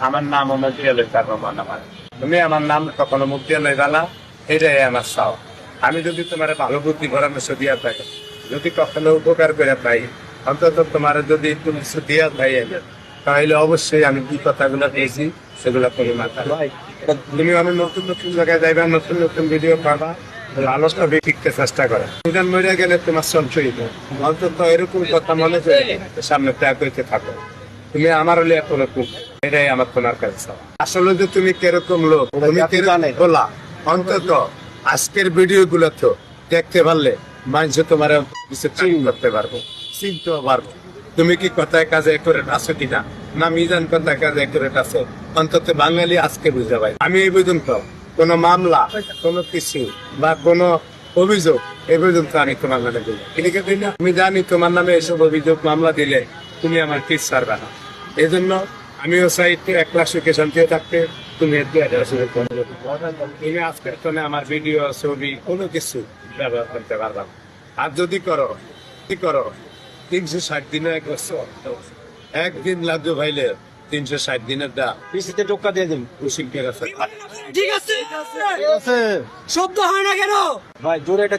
আমার নাম তুমি আমার নাম কখনো মুখ দিয়ে লইবা না, এটাই আমার চাও। আমি যদি তোমার ভালো বুদ্ধি পরামর্শ দিয়া থাকি, যদি কখনো উপকার করে পাই, অন্তত তোমার যদি একটু কিছু দিয়া পাই, তাহলে অবশ্যই আমি কি কথাগুলো দিয়েছি সেগুলো করে মাথা। তুমি অনেক নতুন নতুন জায়গায় যাইবা, নতুন নতুন ভিডিও পাবা, ভালো ছবি শিখতে চেষ্টা করে। দুজন মরে গেলে তোমার সঞ্চয় অন্তত এরকম কথা মনে করে সামনে ত্যাগ করতে থাকো। তুমি আমার হলে এরকম, এটাই আমার তোমার কাছে। আসলে যে তুমি কিরকম লোক, তুমি বলা, অন্তত আজকের ভিডিও গুলো তো দেখতে পারলে মানুষ তোমার কিছু চিন করতে পারবো, চিনতেও পারবো তুমি কি কথায় কাজে করে আছো কিনা, না মিজান কথায় কাজে করে আছো। অন্তত বাঙালি আজকে বুঝতে পারি। আমি এই পর্যন্ত কোন মামলা, কোন কিছু বা কোন অভিযোগ এই পর্যন্ত আমি তোমার নামে দিই না। আমি জানি তোমার নামে এসব অভিযোগ মামলা দিলে তুমি আমার কিস পারবে না। এই জন্য আমিও চাই একলা সুখে শান্তিতে থাকতে। তুমি তুমি আজকের জন্য আমার ভিডিও, ছবি কোনো কিছু ব্যবহার করতে পারবা। আর যদি করো 360 দিনে 1 বছর, একদিন লাগবে ভাইলে 360 দিনের দা পিসিতে টোকা দিয়ে দিন। খুশি কে আছে। ঠিক আছে শব্দ হয় না কেন ভাই জোরে একটা